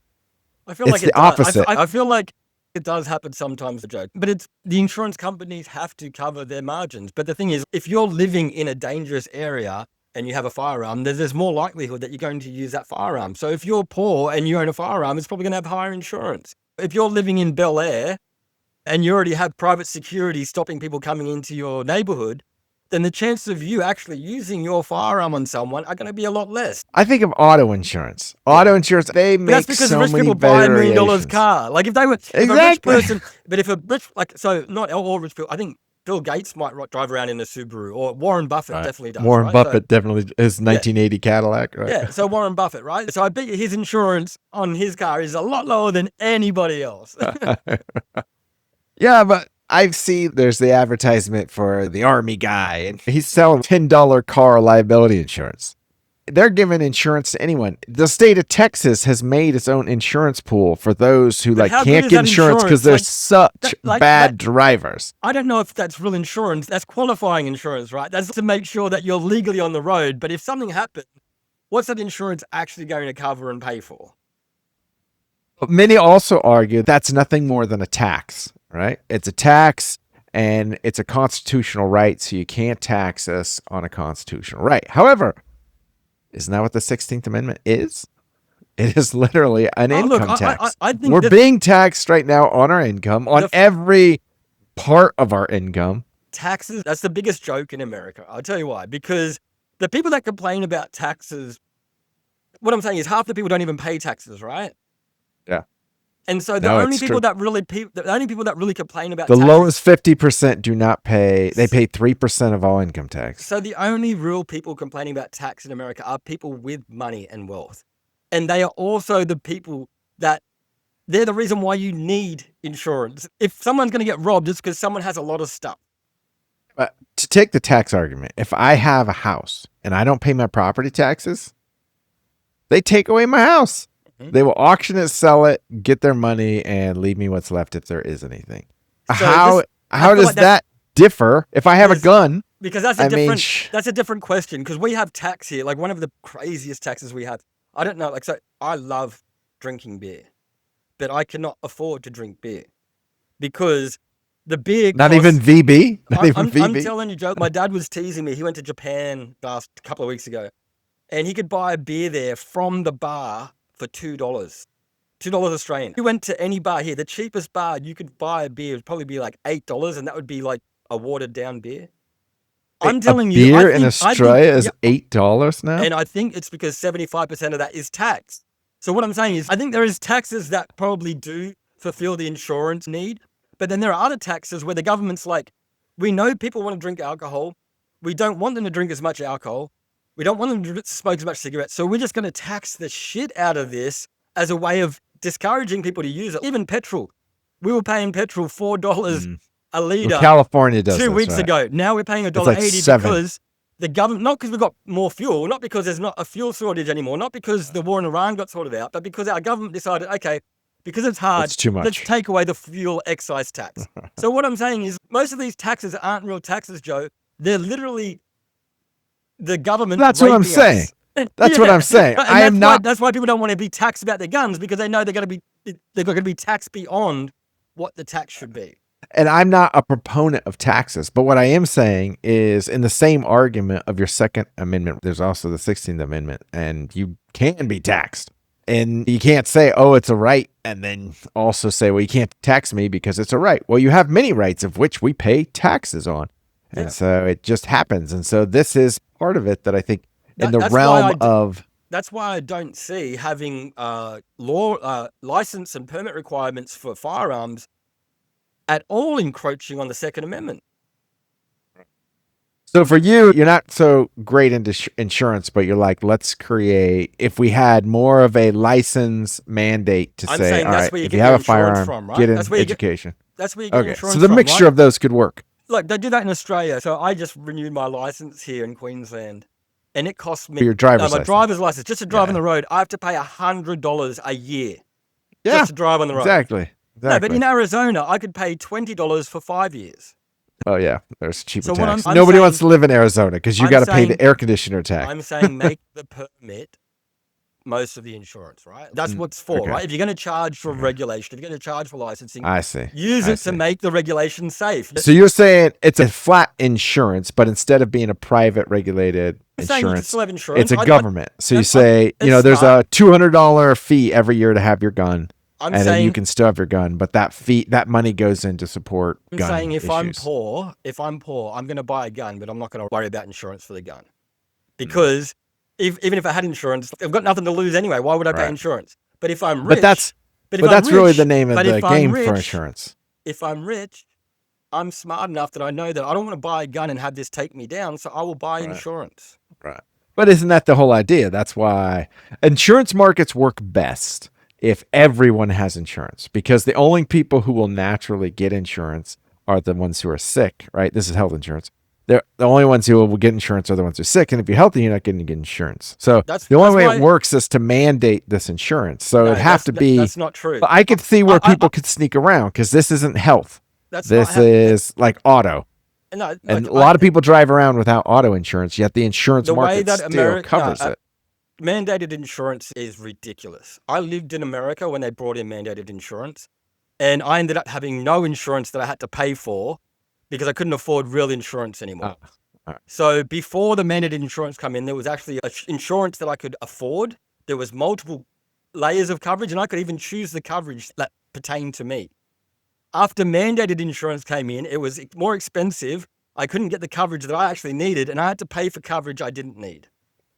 I feel It's like the it does. opposite. I feel like it does happen sometimes, Joe. But it's the insurance companies have to cover their margins. But the thing is, if you're living in a dangerous area and you have a firearm, there's more likelihood that you're going to use that firearm. So if you're poor and you own a firearm, it's probably going to have higher insurance. If you're living in Bel Air and you already have private security stopping people coming into your neighborhood, then the chances of you actually using your firearm on someone are going to be a lot less. I think of auto insurance. Auto insurance, they But make that's because so rich many people buy $1 million variations. car. Like if they were, if a rich Exactly. person, but if a rich, like, so not all rich people, I think Bill Gates might drive around in a Subaru, or Warren Buffett definitely does. Warren right? Buffett definitely his 1980 Cadillac, right? Yeah, so Warren Buffett, right? So I bet you his insurance on his car is a lot lower than anybody else. Yeah, but I see there's the advertisement for the army guy, and he's selling $10 car liability insurance. They're giving insurance to anyone. The state of Texas has made its own insurance pool for those who But how good can't is get that insurance because they're insurance? such bad drivers. I don't know if that's real insurance. That's qualifying insurance, right? That's to make sure that you're legally on the road. But if something happens, what's that insurance actually going to cover and pay for? But many also argue that's nothing more than a tax, right? It's a tax and it's a constitutional right, so you can't tax us on a constitutional right. However, isn't that what the 16th Amendment is? It is literally an income tax. I think we're being taxed right now on our income, on every part of our income. Taxes, that's the biggest joke in America. I'll tell you why. Because the people that complain about taxes, what I'm saying is half the people don't even pay taxes, right? Yeah. And so the only people that really complain about the taxes, lowest 50% do not pay. They pay 3% of all income tax. So the only real people complaining about tax in America are people with money and wealth. And they are also the people that they're the reason why you need insurance. If someone's going to get robbed, it's because someone has a lot of stuff. But to take the tax argument, if I have a house and I don't pay my property taxes, they take away my house. They will auction it, sell it, get their money, and leave me what's left if there is anything. So how does that differ if I have a gun? Because that's a different question. Because we have tax here, like one of the craziest taxes we have. I don't know, like, so I love drinking beer, but I cannot afford to drink beer because the beer Not even VB? I'm telling you, Joe, my dad was teasing me. He went to Japan last couple of weeks ago, and he could buy a beer there from the bar for $2. $2 Australian. You went to any bar here, the cheapest bar you could buy a beer would probably be like $8, and that would be like a watered down beer. I'm telling you, beer in Australia is $8 now, and I think it's because 75% of that is tax. So what I'm saying is, I think there is taxes that probably do fulfill the insurance need, but then there are other taxes where the government's like, we know people want to drink alcohol, we don't want them to drink as much alcohol, we don't want them to smoke as much cigarettes, so we're just going to tax the shit out of this as a way of discouraging people to use it. Even petrol. We were paying petrol $4 a litre. Well, California does 2 weeks ago. Now we're paying $1.80 because the government, not because we've got more fuel, not because there's not a fuel shortage anymore, not because the war in Iran got sorted out, but because our government decided, okay, because it's hard, it's too much. Let's take away the fuel excise tax. So what I'm saying is most of these taxes aren't real taxes, Joe. They're literally the government. That's what I'm saying. That's what I'm saying. That's why people don't want to be taxed about their guns, because they know they're going to be taxed beyond what the tax should be. And I'm not a proponent of taxes, but what I am saying is, in the same argument of your Second Amendment, there's also the 16th Amendment, and you can be taxed. And you can't say, oh, it's a right, and then also say, well, you can't tax me because it's a right. Well, you have many rights of which we pay taxes on. And so it just happens. And so this is part of it that I think in the realm of... That's why I don't see having license and permit requirements for firearms at all encroaching on the Second Amendment. So for you, you're not so great into insurance, but you're like, let's create, if we had more of a license mandate to say, all right, if you have a firearm, get in education. That's where you get insurance from. So the mixture of those could work. Look, they do that in Australia. So I just renewed my license here in Queensland. and it costs me For your driver's my license. driver's license just to drive Yeah. on the road. I have to pay $100 a year Yeah, just to drive on the road. exactly. No, but in Arizona, I could pay $20 for 5 years. Oh yeah, there's cheaper So what tax. I'm Nobody saying- wants to live in Arizona because you I'm got to pay saying- the air conditioner tax. I'm saying make the permit most of the insurance, right? That's what's for, okay. right? If you're going to charge for regulation, if you're going to charge for licensing, I see. use I it see. to make the regulation safe. So you're saying it's a flat insurance, but instead of being a private regulated I'm saying you can insurance, still have insurance. it's a government. So you that's- say, it's there's smart. a $200 fee every year to have your gun, I'm and then you saying, can still have your gun, but that money goes in to support I'm gun saying if issues. I'm poor, I'm going to buy a gun, but I'm not going to worry about insurance for the gun. Because even if I had insurance, I've got nothing to lose anyway. Why would I pay Right. insurance? But if I'm rich, But that's if but I'm that's really rich- the name of but the if I'm game for rich- insurance. If I'm rich, I'm smart enough that I know that I don't want to buy a gun and have this take me down, so I will buy Right. insurance. Right. But isn't that the whole idea? That's why insurance markets work best if everyone has insurance, because the only people who will naturally get insurance are the ones who are sick, right? This is health insurance. The only ones who will get insurance are the ones who are sick. And if you're healthy, you're not going to get insurance. So the only way it works is to mandate this insurance. So it'd have to be. That's not true. But I could see where people could sneak around because this isn't health. That's This is like auto. No, And a lot of people drive around without auto insurance, yet the insurance the way market that still covers it. Mandated insurance is ridiculous. I lived in America when they brought in mandated insurance, and I ended up having no insurance that I had to pay for because I couldn't afford real insurance anymore. So before the mandated insurance come in, there was actually insurance that I could afford. There was multiple layers of coverage, and I could even choose the coverage that pertained to me. After mandated insurance came in, it was more expensive. I couldn't get the coverage that I actually needed, and I had to pay for coverage I didn't need.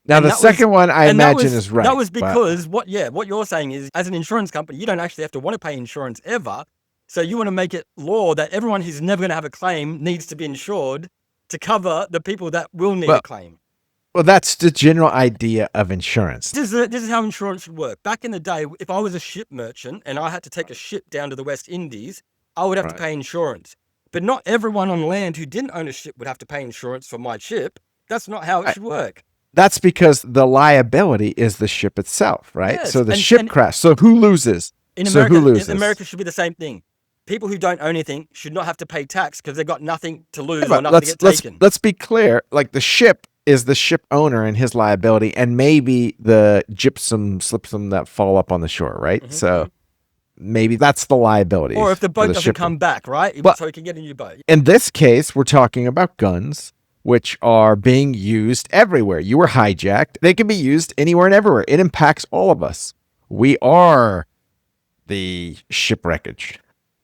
Now, And the that second one, I and that imagine, was- is right. That was but- because what you're saying is, as an insurance company, you don't actually have to want to pay insurance ever. So you want to make it law that everyone who's never going to have a claim needs to be insured to cover the people that will need a claim. Well, that's the general idea of insurance. This is how insurance should work. Back in the day, if I was a ship merchant and I had to take a ship down to the West Indies, I would have to pay insurance. But not everyone on land who didn't own a ship would have to pay insurance for my ship. That's not how it should work. That's because the liability is the ship itself, right? Yes, So the and- ship and- crashed. So who loses? In So America, who loses? in America should be the same thing. People who don't own anything should not have to pay tax because they've got nothing to lose Yeah, or but nothing to get taken. let's be clear. Like the ship is the ship owner and his liability, and maybe the gypsum slipsum that fall up on the shore, right? So maybe that's the liability. Or if the for boat doesn't shipper. come back, right? But- So he can get a new boat. In this case, we're talking about guns, which are being used everywhere. You were hijacked. They can be used anywhere and everywhere. It impacts all of us. We are the shipwreckage.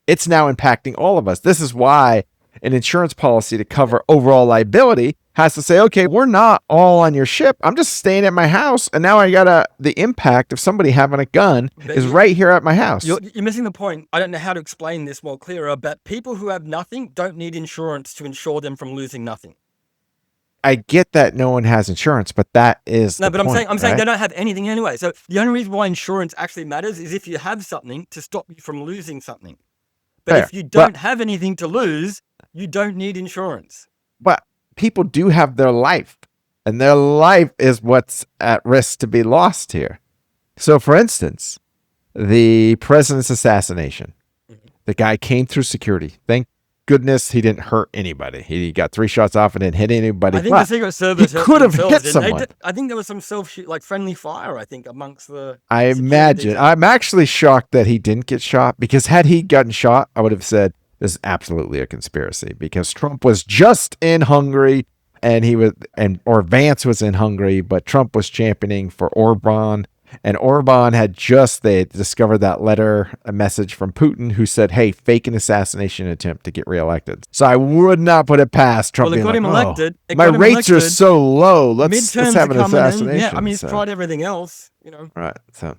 It's now impacting all of us. This is why an insurance policy to cover overall liability has to say, okay, we're not all on your ship. I'm just staying at my house. And now I got the impact of somebody having a gun But is you- right here at my house. You're missing the point. I don't know how to explain this more clearer, but people who have nothing don't need insurance to insure them from losing nothing. I get that no one has insurance, but that is No, the but point, I'm saying right? they don't have anything anyway. So the only reason why insurance actually matters is if you have something to stop you from losing something. But Fair. if you don't have anything to lose, you don't need insurance. But people do have their life, and their life is what's at risk to be lost here. So, for instance, the president's assassination. The guy came through security. Thank goodness he didn't hurt anybody. He got 3 shots off and didn't hit anybody. I think but the Secret Service he could have hit themselves, and someone. I think there was some friendly fire, I think, amongst the I security imagine. detail. I'm actually shocked that he didn't get shot, because had he gotten shot, I would have said this is absolutely a conspiracy, because Trump was just in Hungary and or Vance was in Hungary, but Trump was championing for Orban, and Orban they discovered that a message from Putin who said, hey, fake an assassination attempt to get reelected. So I would not put it past Trump. Well, it being got him like, elected. It my got him rates are elected. so low. Let's Midterms have are an coming in. assassination. Yeah, I mean, he's So- tried everything else, you know. Right. So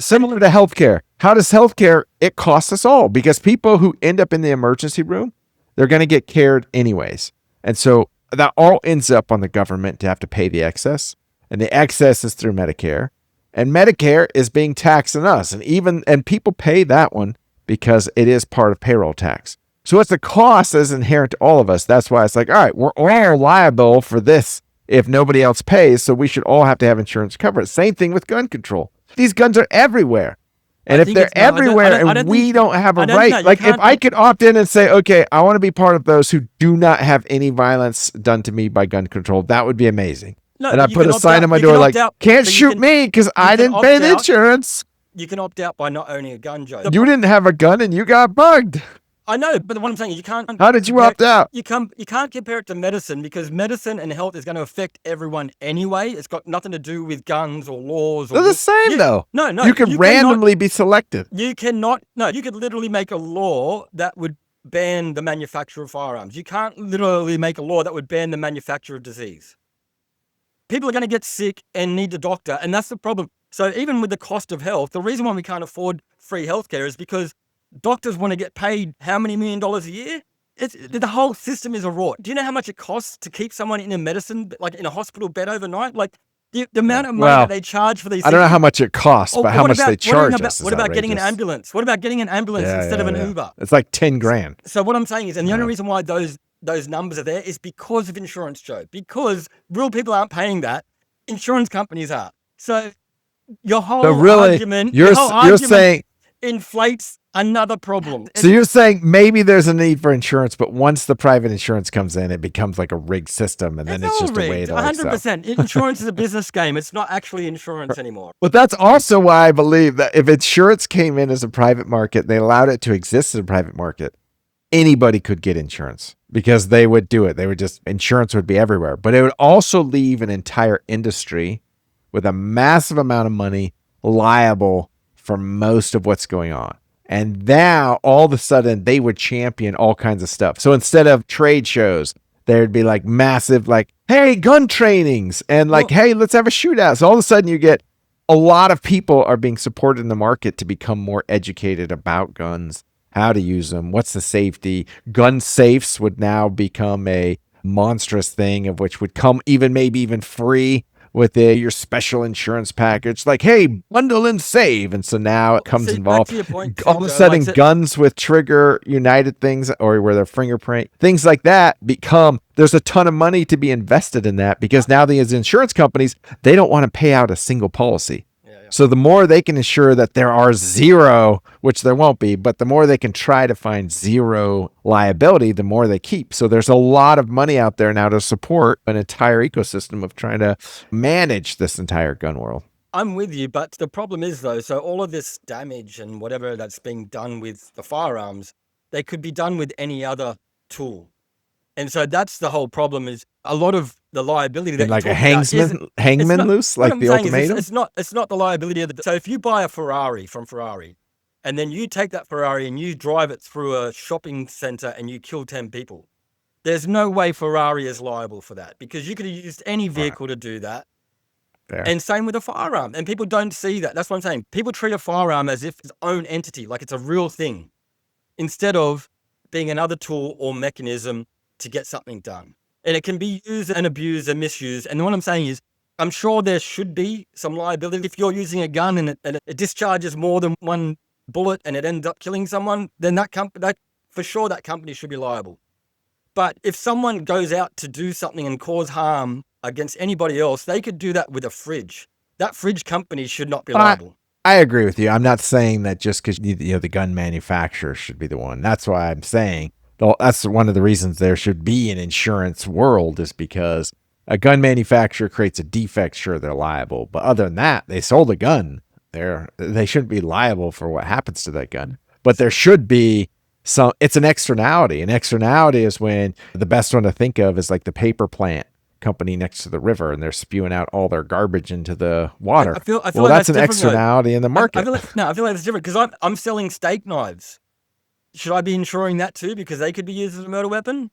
similar to healthcare. How does healthcare, it costs us all, because people who end up in the emergency room, they're going to get cared anyways. And so that all ends up on the government to have to pay the excess, and the excess is through Medicare, and Medicare is being taxed on us. And people pay that one because it is part of payroll tax. So it's the cost that's inherent to all of us. That's why it's like, all right, we're all liable for this if nobody else pays. So we should all have to have insurance cover it. Same thing with gun control. These guns are everywhere. And if they're everywhere and we don't have a right, like if I could opt in and say, okay, I want to be part of those who do not have any violence done to me by gun control, that would be amazing. And I put a sign on my door like, can't shoot me because I didn't pay the insurance. You can opt out by not owning a gun, Joe. You didn't have a gun and you got bugged. I know, but what I'm saying is you can't. How did you opt out? You can't compare it to medicine because medicine and health is going to affect everyone anyway. It's got nothing to do with guns or laws. They're the same though. No. You can randomly be selected. You cannot. No, you could literally make a law that would ban the manufacture of firearms. You can't literally make a law that would ban the manufacture of disease. People are going to get sick and need a doctor, and that's the problem. So even with the cost of health, the reason why we can't afford free healthcare is because doctors want to get paid how many $1 million a year? The whole system is a rort. Do you know how much it costs to keep someone in a medicine, like in a hospital bed overnight? Like the amount of money that they charge for these things. I don't know how much it costs, but how much they charge us. What about getting an ambulance? What about getting an ambulance instead of an Uber? It's like 10 grand. So what I'm saying is, and the only reason why those numbers are there is because of insurance, Joe. Because real people aren't paying that. Insurance companies are. So your whole argument, you're saying inflates another problem. So you're saying maybe there's a need for insurance, but once the private insurance comes in, it becomes like a rigged system, and then it's just rigged. a way to 100%. Insurance is a business game. It's not actually insurance anymore. But that's also why I believe that if insurance came in as a private market, they allowed it to exist as a private market, anybody could get insurance because they would do it. Insurance would be everywhere, but it would also leave an entire industry with a massive amount of money liable for most of what's going on. And now all of a sudden they would champion all kinds of stuff. So instead of trade shows, there'd be like massive, like, hey, gun trainings and like, hey, let's have a shootout. So all of a sudden you get a lot of people are being supported in the market to become more educated about guns, how to use them, what's the safety. Gun safes would now become a monstrous thing of which would come maybe even free with your special insurance package, like, hey, bundle and save. And so now it comes involved. All of a sudden, guns with trigger united things or where their fingerprint, things like that there's a ton of money to be invested in that because now these insurance companies, they don't want to pay out a single policy. So the more they can ensure that there are zero, which there won't be, but the more they can try to find zero liability, the more they keep. So there's a lot of money out there now to support an entire ecosystem of trying to manage this entire gun world. I'm with you, but the problem is though, so all of this damage and whatever that's being done with the firearms, they could be done with any other tool. And so that's the whole problem is a lot of the liability that like a hangman loose, like the ultimatum. It's not the liability of so if you buy a Ferrari from Ferrari and then you take that Ferrari and you drive it through a shopping center and you kill 10 people, there's no way Ferrari is liable for that because you could have used any vehicle to do that. Fair. And same with a firearm. And people don't see that. That's what I'm saying. People treat a firearm as if it's its own entity, like it's a real thing, instead of being another tool or mechanism to get something done. And it can be used and abused and misused. And what I'm saying is, I'm sure there should be some liability. If you're using a gun and it discharges more than one bullet and it ends up killing someone, then that for sure that company should be liable. But if someone goes out to do something and cause harm against anybody else, they could do that with a fridge. That fridge company should not be liable. I agree with you. I'm not saying that just because the gun manufacturer should be the one. That's why I'm saying that's one of the reasons there should be an insurance world is because a gun manufacturer creates a defect, sure, they're liable. But other than that, they sold a gun. They shouldn't be liable for what happens to that gun. But there should be it's an externality. An externality is when the best one to think of is like the paper plant company next to the river and they're spewing out all their garbage into the water. I feel like that's an externality in the market. I feel like that's different because I'm selling steak knives. Should I be insuring that too because they could be used as a murder weapon?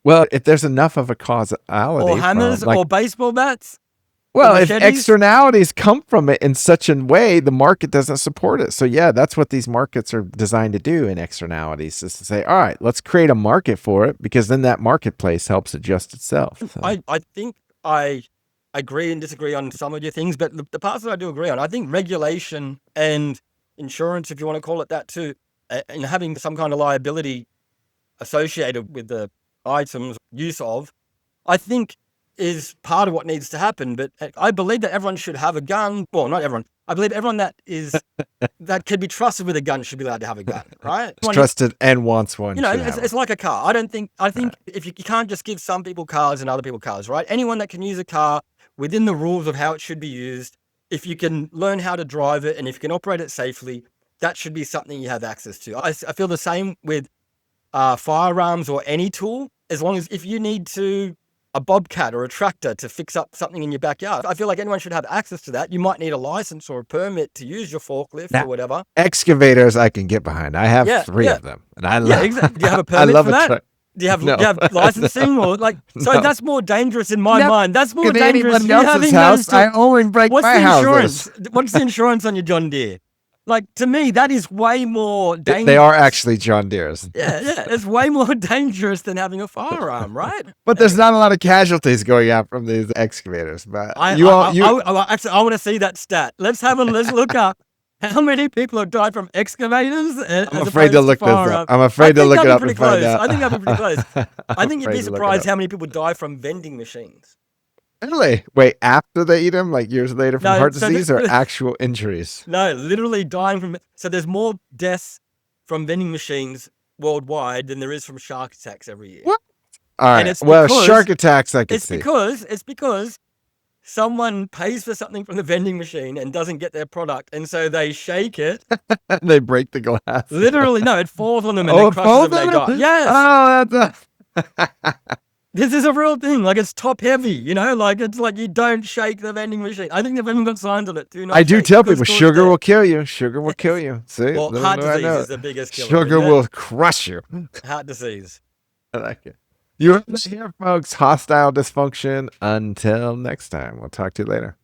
Well, if there's enough of a causality. Or hammers or baseball bats. Well, if externalities come from it in such a way, the market doesn't support it. So yeah, that's what these markets are designed to do in externalities is to say, all right, let's create a market for it because then that marketplace helps adjust itself. So. I think I agree and disagree on some of your things, but the parts that I do agree on, I think regulation and insurance, if you want to call it that too, and having some kind of liability associated with the items use of, I think is part of what needs to happen. But I believe that everyone should have a gun. Well, not everyone. I believe everyone that can be trusted with a gun should be allowed to have a gun, right? Trusted and wants one. It's like a car. I think if you can't just give some people cars and other people cars, right? Anyone that can use a car within the rules of how it should be used, if you can learn how to drive it and if you can operate it safely, that should be something you have access to. I feel the same with firearms or any tool, as long as if you need a bobcat or a tractor to fix up something in your backyard. I feel like anyone should have access to that. You might need a license or a permit to use your forklift or whatever. Excavators I can get behind. I have 3 of them. And I love exactly. Do you have a permit for that? Do you have licensing or that's more dangerous in my mind. That's more dangerous. Else's house. I only break my house. What's the insurance on your John Deere? Like, to me, that is way more dangerous. They are actually John Deere's. Yeah, it's way more dangerous than having a firearm, right? But there's not a lot of casualties going out from these excavators. But I want to see that stat. Let's look up how many people have died from excavators. I'm afraid to look this up. I'm afraid to look it up and find out. I think that'd be pretty close. I think you'd be surprised how many people die from vending machines. Really? Wait, after they eat them, like years later from heart disease or actual injuries? No, literally dying from... So there's more deaths from vending machines worldwide than there is from shark attacks every year. What? All right. Well, shark attacks I can see. It's because someone pays for something from the vending machine and doesn't get their product, and so they shake it. They break the glass. Literally, no, it falls on them and it crushes them and they die. Yes! Oh, that's This is a real thing. Like, it's top heavy, Like, it's like you don't shake the vending machine. I think they've even got signs on it. I do tell people, sugar will kill you. Sugar will kill you. See? Well, heart disease is the biggest killer. Sugar will crush you. Heart disease. I like it. You heard it here, folks. Hostile dysfunction. Until next time. We'll talk to you later.